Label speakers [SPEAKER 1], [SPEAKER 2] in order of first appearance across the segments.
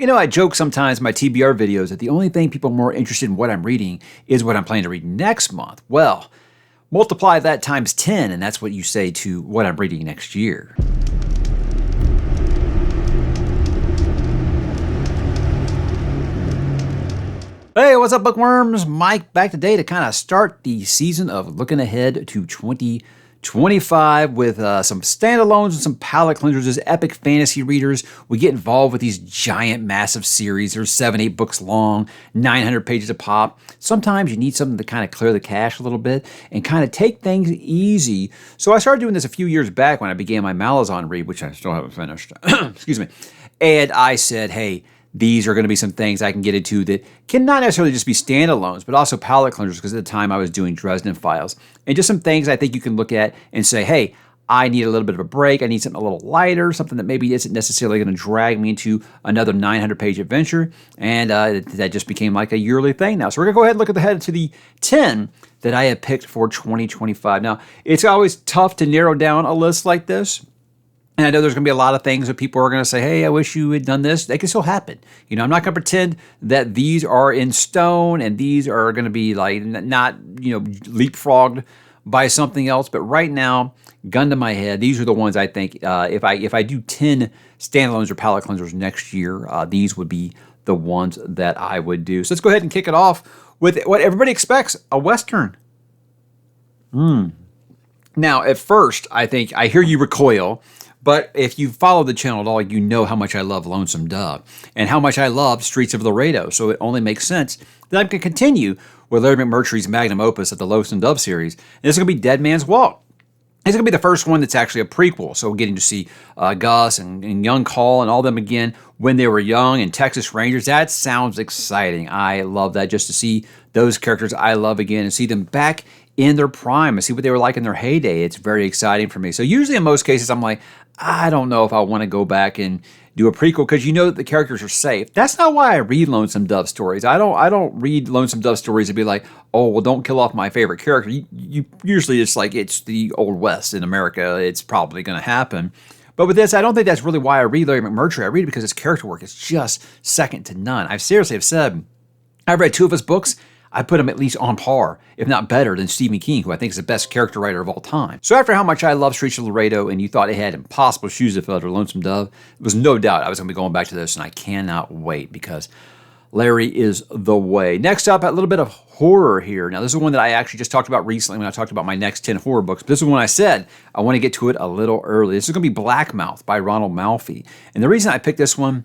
[SPEAKER 1] You know, I joke sometimes in my TBR videos that the only thing people are more interested in what I'm reading is what I'm planning to read next month. Well, multiply that times 10, and that's what you say to what I'm reading next year. Hey, what's up, bookworms? Mike back today to kind of start the season of looking ahead to 2025 with some standalones and some palate cleansers as epic fantasy readers. We get involved with these giant, massive series. They're 7-8 books long, 900 pages a pop. Sometimes you need something to kind of clear the cache a little bit and kind of take things easy. So I started doing this a few years back when I began my Malazan read, which I still haven't finished. Excuse me. And I said, hey, these are going to be some things I can get into that can not necessarily just be standalones, but also palate cleansers, because at the time I was doing Dresden Files. And just some things I think you can look at and say, hey, I need a little bit of a break. I need something a little lighter, something that maybe isn't necessarily going to drag me into another 900-page adventure. And that just became like a yearly thing now. So we're going to go ahead and look ahead to the 10 that I have picked for 2025. Now, it's always tough to narrow down a list like this. And I know there's going to be a lot of things that people are going to say, hey, I wish you had done this. They can still happen. You know, I'm not going to pretend that these are in stone and these are going to be like not, leapfrogged by something else. But right now, gun to my head, these are the ones I think if I do 10 standalones or palate cleansers next year, these would be the ones that I would do. So let's go ahead and kick it off with what everybody expects, a Western. Now, at first, I think I hear you recoil. But if you follow the channel at all, you know how much I love Lonesome Dove and how much I love Streets of Laredo. So it only makes sense that I'm going to continue with Larry McMurtry's magnum opus of the Lonesome Dove series. And this is going to be Dead Man's Walk. It's going to be the first one that's actually a prequel. So we're getting to see Gus and young Call and all them again when they were young and Texas Rangers. That sounds exciting. I love that, just to see those characters I love again and see them back in their prime and see what they were like in their heyday. It's very exciting for me. So usually in most cases, I'm like, I don't know if I want to go back and do a prequel because you know that the characters are safe. That's not why I read Lonesome Dove stories. I don't read Lonesome Dove stories to be like, oh, well, don't kill off my favorite character. You usually it's like it's the Old West in America. It's probably going to happen. But with this, I don't think that's really why I read Larry McMurtry. I read it because his character work is just second to none. I seriously have said, I've read 2 of his books. I put him at least on par, if not better, than Stephen King, who I think is the best character writer of all time. So after how much I love Streets of Laredo and you thought it had impossible shoes to fill under Lonesome Dove, there was no doubt I was going to be going back to this, and I cannot wait because Larry is the way. Next up, a little bit of horror here. Now, this is one that I actually just talked about recently when I talked about my next 10 horror books. But this is one I said I want to get to it a little early. This is going to be Blackmouth by Ronald Malfi. And the reason I picked this one,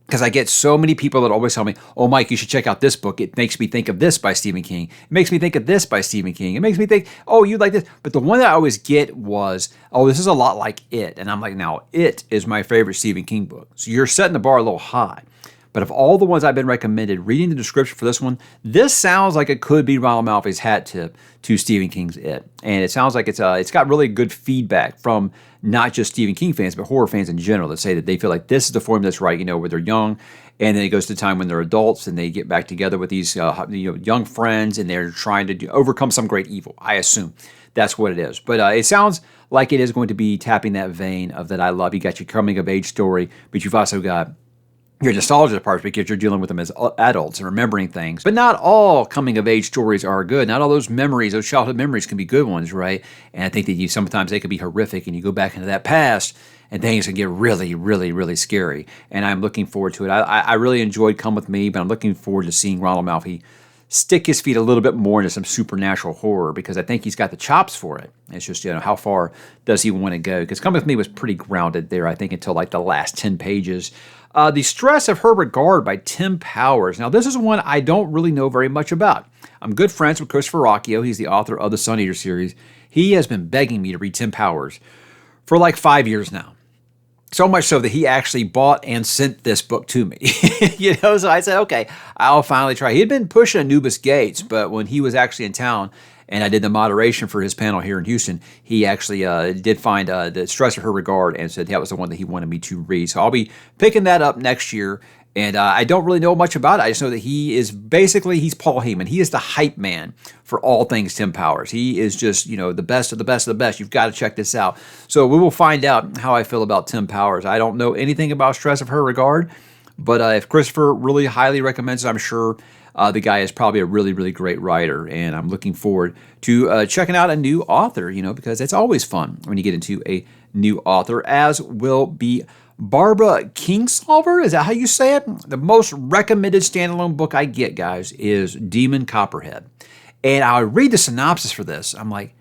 [SPEAKER 1] because I get so many people that always tell me, oh, Mike, you should check out this book. It makes me think of this by Stephen King. It makes me think of this by Stephen King. It makes me think, oh, you like this. But the one that I always get was, oh, this is a lot like It. And I'm like, now, It is my favorite Stephen King book. So you're setting the bar a little high. But of all the ones I've been recommended, reading the description for this one, this sounds like it could be Ronald Malfi's hat tip to Stephen King's It. And it sounds like it's got really good feedback from not just Stephen King fans, but horror fans in general that say that they feel like this is the formula that's right, where they're young, and then it goes to the time when they're adults and they get back together with these young friends and they're trying to overcome some great evil. I assume that's what it is. But it sounds like it is going to be tapping that vein of that I love. You got your coming-of-age story, but you've also got your nostalgia part because you're dealing with them as adults and remembering things. But not all coming-of-age stories are good. Not all those memories, those childhood memories can be good ones, right? And I think that sometimes they can be horrific, and you go back into that past, and things can get really, really, really scary. And I'm looking forward to it. I really enjoyed Come With Me, but I'm looking forward to seeing Ronald Malfi stick his feet a little bit more into some supernatural horror because I think he's got the chops for it. It's just, how far does he want to go? Because Come With Me was pretty grounded there, I think, until like the last 10 pages. The Stress of Her Regard by Tim Powers. Now, this is one I don't really know very much about. I'm good friends with Christopher Rocchio. He's the author of the Sun Eater series. He has been begging me to read Tim Powers for like 5 years now. So much so that he actually bought and sent this book to me. So I said, okay, I'll finally try. He had been pushing Anubis Gates, but when he was actually in town and I did the moderation for his panel here in Houston, he actually did find The Stress of Her Regard and said that was the one that he wanted me to read. So I'll be picking that up next year. And I don't really know much about it. I just know that he's Paul Heyman. He is the hype man for all things Tim Powers. He is just, the best of the best of the best. You've got to check this out. So we will find out how I feel about Tim Powers. I don't know anything about Stress of Her Regard, But if Christopher really highly recommends it, I'm sure the guy is probably a really, really great writer. And I'm looking forward to checking out a new author, because it's always fun when you get into a new author, as will be Barbara Kingsolver. Is that how you say it? The most recommended standalone book I get, guys, is Demon Copperhead. And I read the synopsis for this. I'm like,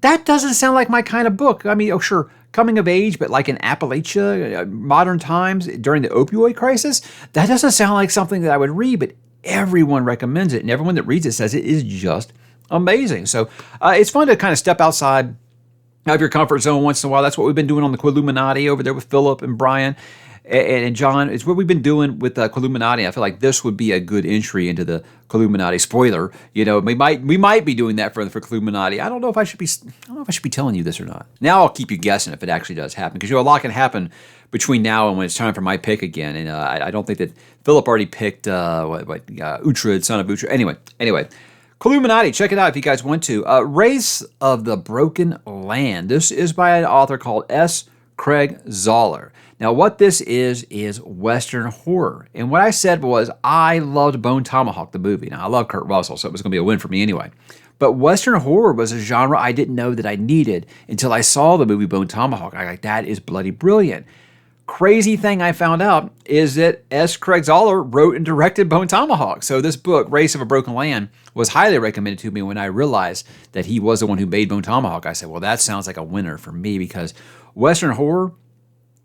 [SPEAKER 1] that doesn't sound like my kind of book. I mean, oh, sure, coming of age, but like in Appalachia, modern times, during the opioid crisis, that doesn't sound like something that I would read, but everyone recommends it, and everyone that reads it says it is just amazing. So it's fun to kind of step outside of your comfort zone once in a while. That's what we've been doing on the ℙ𝕦𝕤𝕤𝕣𝕠 over there with Philip and Brian and John. It's what we've been doing with ℙ𝕦𝕤𝕤𝕣𝕠. I feel like this would be a good entry into the ℙ𝕦𝕤𝕤𝕠. Spoiler, we might be doing that for ℙ𝕦𝕤𝕤𝕠. I don't know if I should be telling you this or not. Now I'll keep you guessing if it actually does happen, because a lot can happen between now and when it's time for my pick again. And I don't think that Philip already picked ℙ𝕤𝕤𝕤𝕠, son of ℙ𝕤𝕤. Anyway. ℙ𝕦𝕤𝕤𝕠, check it out if you guys want to. Race of the Broken Land. This is by an author called S. Craig Zahler. Now, what this is Western horror. And what I said was I loved Bone Tomahawk, the movie. Now, I love Kurt Russell, so it was going to be a win for me anyway. But Western horror was a genre I didn't know that I needed until I saw the movie Bone Tomahawk. I was like, that is bloody brilliant. Crazy thing I found out is that S. Craig Zahler wrote and directed Bone Tomahawk. So this book, Race of a Broken Land, was highly recommended to me when I realized that he was the one who made Bone Tomahawk. I said, well, that sounds like a winner for me, because Western horror,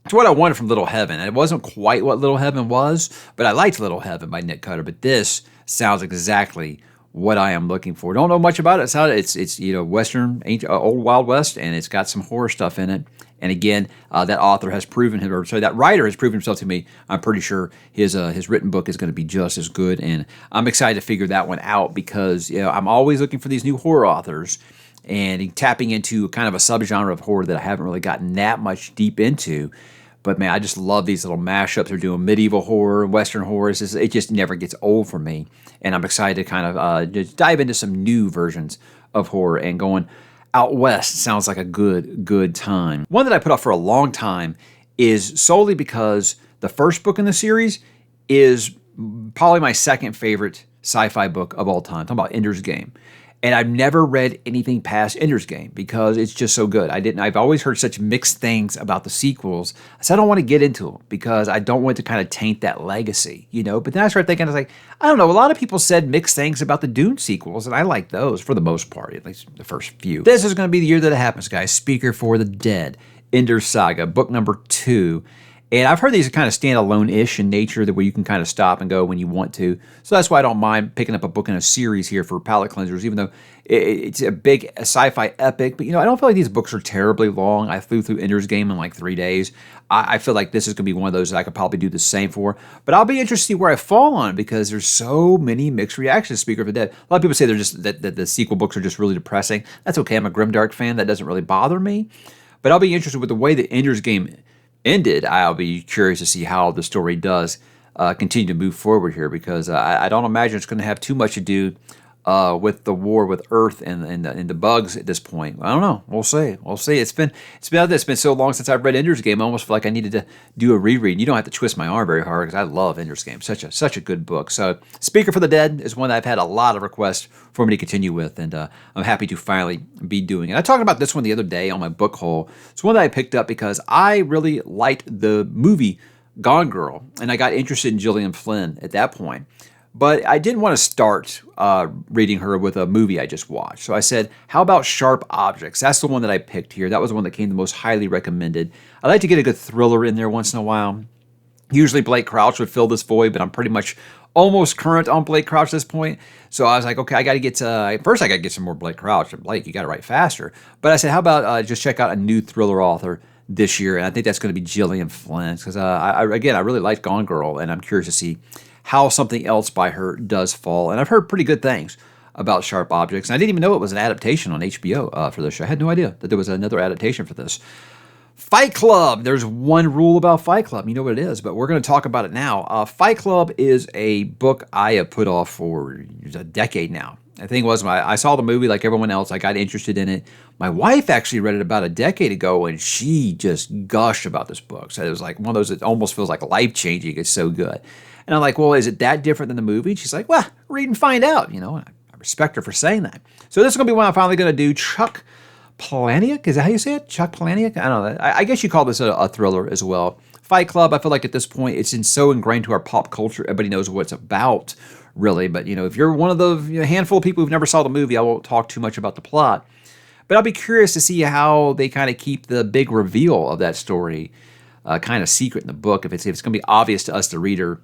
[SPEAKER 1] it's what I wanted from Little Heaven. And it wasn't quite what Little Heaven was, but I liked Little Heaven by Nick Cutter. But this sounds exactly what I am looking for. Don't know much about it. It's Western, old Wild West, and it's got some horror stuff in it. And again, that author has proven him, or sorry, that writer has proven himself to me. I'm pretty sure his written book is going to be just as good, and I'm excited to figure that one out, because I'm always looking for these new horror authors and tapping into kind of a subgenre of horror that I haven't really gotten that much deep into. But man, I just love these little mashups. They're doing medieval horror, Western horror. It just never gets old for me, and I'm excited to kind of just dive into some new versions of horror. And going out west sounds like a good time. One that I put off for a long time is solely because the first book in the series is probably my second favorite sci-fi book of all time. I'm talking about Ender's Game. And I've never read anything past Ender's Game because it's just so good. I've always heard such mixed things about the sequels. So I don't want to get into them because I don't want to kind of taint that legacy, But then I started thinking, I was like, I don't know. A lot of people said mixed things about the Dune sequels, and I like those for the most part, at least the first few. This is going to be the year that it happens, guys. Speaker for the Dead, Ender's Saga, book number 2. And I've heard these are kind of standalone-ish in nature, that where you can kind of stop and go when you want to. So that's why I don't mind picking up a book in a series here for palate cleansers, even though it's a big sci-fi epic. But, I don't feel like these books are terribly long. I flew through Ender's Game in like 3 days. I feel like this is going to be one of those that I could probably do the same for. But I'll be interested to see where I fall on it, because there's so many mixed reactions to Speaker of the Dead. A lot of people say they're just that the sequel books are just really depressing. That's okay. I'm a grimdark fan. That doesn't really bother me. But I'll be interested with the way that Ender's Game ended. I'll be curious to see how the story does continue to move forward here, because I don't imagine it's going to have too much to do with the war with Earth and the bugs at this point. I don't know. We'll see. It's been so long since I've read Ender's Game. I almost feel like I needed to do a reread. You don't have to twist my arm very hard, because I love Ender's Game. Such a good book. So Speaker for the Dead is one that I've had a lot of requests for me to continue with, and I'm happy to finally be doing it. I talked about this one the other day on my book haul. It's one that I picked up because I really liked the movie Gone Girl, and I got interested in Gillian Flynn at that point. But I didn't want to start reading her with a movie I just watched. So I said, how about Sharp Objects? That's the one that I picked here. That was the one that came the most highly recommended. I like to get a good thriller in there once in a while. Usually Blake Crouch would fill this void, but I'm pretty much almost current on Blake Crouch at this point. So I was like, okay, I got to get first I got to get some more Blake Crouch. And Blake, you got to write faster. But I said, how about just check out a new thriller author this year? And I think that's going to be Gillian Flynn, because I really like Gone Girl, and I'm curious to see how something else by her does fall. And I've heard pretty good things about Sharp Objects. And I didn't even know it was an adaptation on HBO for this show. I had no idea that there was another adaptation for this. Fight Club. There's one rule about Fight Club. You know what it is, but we're going to talk about it now. Fight Club is a book I have put off for a decade now. The thing was, I saw the movie like everyone else. I got interested in it. My wife actually read it about a decade ago, and she just gushed about this book. So it was like one of those that almost feels like life-changing. It's so good. And I'm like, well, is it that different than the movie? And she's like, well, read and find out. You know, I respect her for saying that. So this is going to be one I'm finally going to do. Chuck Palahniuk, is that how you say it? Chuck Palahniuk? I don't know. I guess you call this a thriller as well. Fight Club, I feel like at this point, it's so ingrained to our pop culture. Everybody knows what it's about, really. But, you know, if you're one of the handful of people who've never saw the movie, I won't talk too much about the plot. But I'll be curious to see how they kind of keep the big reveal of that story kind of secret in the book. If it's going to be obvious to us, the reader,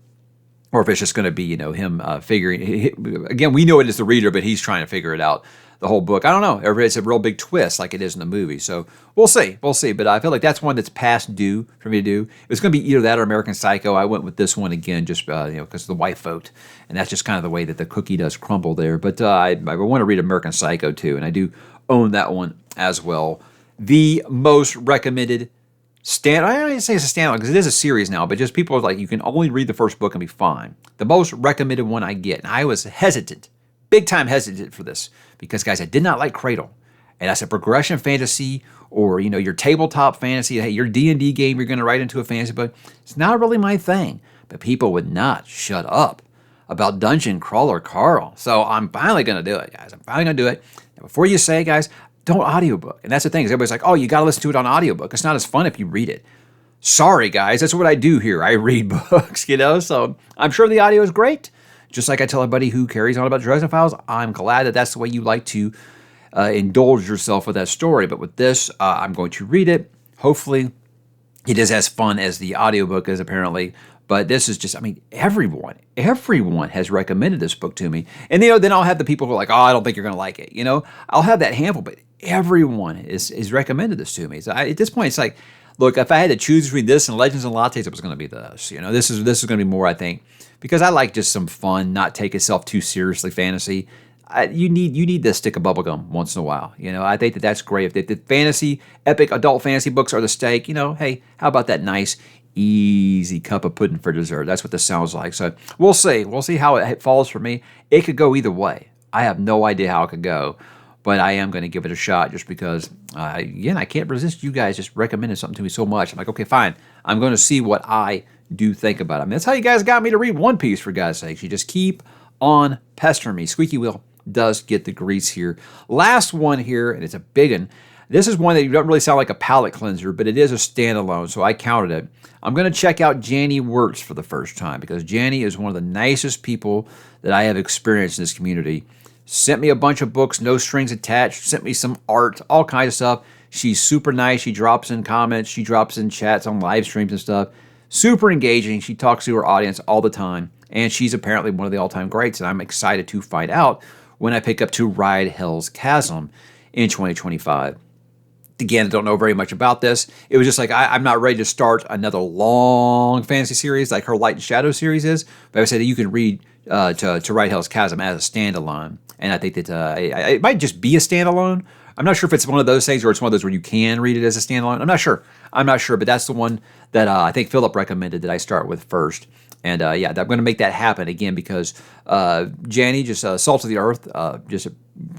[SPEAKER 1] or if it's just going to be, you know, him figuring. Again, we know it as the reader, but he's trying to figure it out the whole book. I don't know. It's a real big twist like it is in the movie. So we'll see. We'll see. But I feel like that's one that's past due for me to do. It's going to be either that or American Psycho. I went with this one again just because of the wife vote. And that's just kind of the way that the cookie does crumble there. But I want to read American Psycho too. And I do own that one as well. The most recommended I don't even say it's a standalone because it is a series now, but just people are like, you can only read the first book and be fine. The most recommended one I get, and I was hesitant, big time hesitant for this because, guys, I did not like Cradle. And that's a progression fantasy or, you know, your tabletop fantasy. Hey, your D&D game you're going to write into a fantasy book. It's not really my thing, but people would not shut up about Dungeon Crawler Carl. So I'm finally going to do it, guys. I'm finally going to do it. Now, before you say, guys, don't audiobook. And that's the thing. Is everybody's like, oh, you got to listen to it on audiobook. It's not as fun if you read it. Sorry, guys. That's what I do here. I read books, you know. So I'm sure the audio is great. Just like I tell everybody who carries on about Dresden Files, I'm glad that that's the way you like to indulge yourself with that story. But with this, I'm going to read it. Hopefully, it is as fun as the audiobook is apparently. But this is just, I mean, everyone has recommended this book to me. And, you know, then I'll have the people who are like, oh, I don't think you're going to like it. You know, I'll have that handful, but everyone is recommended this to me. So at this point, it's like, look, if I had to choose between this and Legends and Lattes, it was going to be this. You know, this is going to be more, I think, because I like just some fun, not take itself too seriously fantasy. You need this stick of bubblegum once in a while. You know, I think that's great. If the fantasy, epic adult fantasy books are the steak, you know, hey, how about that nice, easy cup of pudding for dessert? That's what this sounds like. So we'll see. We'll see how it falls for me. It could go either way. I have no idea how it could go, but I am going to give it a shot just because, again, I can't resist you guys just recommending something to me so much. I'm like, okay, fine. I'm going to see what I do think about it. I mean, that's how you guys got me to read One Piece, for God's sakes. You just keep on pestering me. Squeaky wheel does get the grease here. Last one here, and it's a big one. This is one that doesn't really sound like a palate cleanser, but it is a standalone, so I counted it. I'm going to check out Janny Wirtz for the first time because Janny is one of the nicest people that I have experienced in this community. Sent me a bunch of books, no strings attached, sent me some art, all kinds of stuff. She's super nice. She drops in comments. She drops in chats on live streams and stuff. Super engaging. She talks to her audience all the time, and she's apparently one of the all-time greats, and I'm excited to find out when I pick up to Ride Hell's Chasm in 2025. Again, I don't know very much about this. It was just like, I'm not ready to start another long fantasy series like her Light and Shadow series is, but I said that you can read to Ride Hell's Chasm as a standalone, and I think that it might just be a standalone. I'm not sure if it's one of those things or it's one of those where you can read it as a standalone. I'm not sure, but that's the one that I think Philip recommended that I start with first. And yeah, I'm going to make that happen again because Janny, just salt of the earth, just a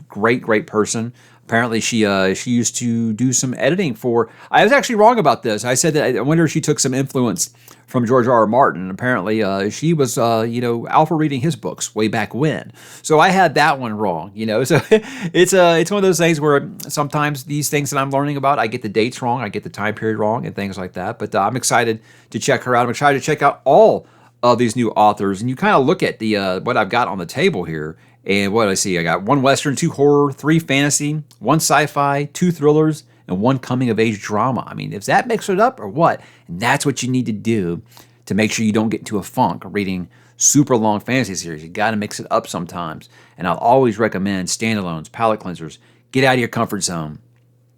[SPEAKER 1] great person. Apparently, she used to do some editing for. I was actually wrong about this. I said that I wonder if she took some influence from George R. R. Martin. Apparently, she was alpha reading his books way back when. So I had that one wrong. You know, so it's one of those things where sometimes these things that I'm learning about, I get the dates wrong, I get the time period wrong, and things like that. But I'm excited to check her out. I'm excited to check out all of these new authors, and you kind of look at the what I've got on the table here. And what do I see? I got 1 Western, 2 horror, 3 fantasy, 1 sci-fi, 2 thrillers, and 1 coming-of-age drama. I mean, is that mixed it up or what? And that's what you need to do to make sure you don't get into a funk reading super long fantasy series. You got to mix it up sometimes. And I'll always recommend standalones, palate cleansers. Get out of your comfort zone.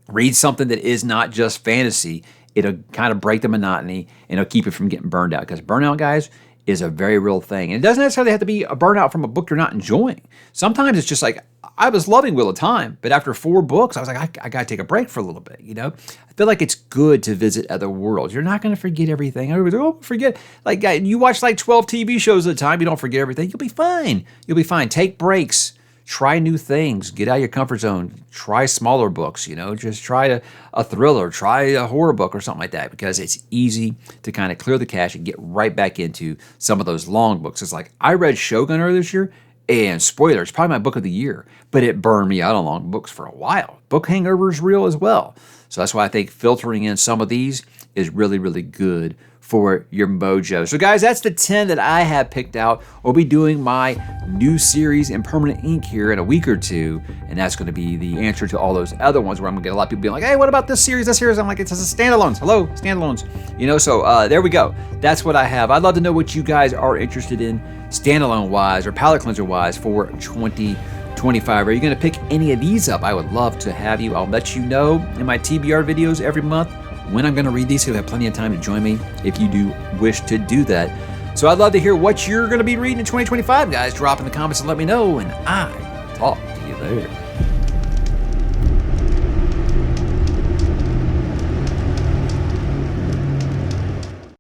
[SPEAKER 1] Read something that is not just fantasy. It'll kind of break the monotony, and it'll keep you from getting burned out. Because burnout, guys, is a very real thing. And it doesn't necessarily have to be a burnout from a book you're not enjoying. Sometimes it's just like, I was loving Wheel of Time, but after 4 books, I was like, I got to take a break for a little bit, you know? I feel like it's good to visit other worlds. You're not going to forget everything. Everybody's like, oh, forget. Like, you watch like 12 TV shows at a time, you don't forget everything. You'll be fine. You'll be fine. Take breaks. try new things, get out of your comfort zone, try smaller books, just try a thriller, try a horror book or something like that, because it's easy to kind of clear the cache and get right back into some of those long books. It's like, I read Shogun earlier this year, and spoiler, it's probably my book of the year, but it burned me out on long books for a while. Book hangover is real as well. So that's why I think filtering in some of these is really, really good for your mojo. So guys, that's the 10 that I have picked out. We'll be doing my new series in permanent ink here in a week or two, and that's going to be the answer to all those other ones where I'm going to get a lot of people being like, hey, what about this series, that series? I'm like, it's a standalones. Hello, standalones. So there we go. That's what I have. I'd love to know what you guys are interested in standalone-wise or palate cleanser-wise for 2025. Are you going to pick any of these up? I would love to have you. I'll let you know in my TBR videos every month when I'm going to read these, so you have plenty of time to join me if you do wish to do that. So I'd love to hear what you're going to be reading in 2025, guys. Drop in the comments and let me know, and I'll talk to you there.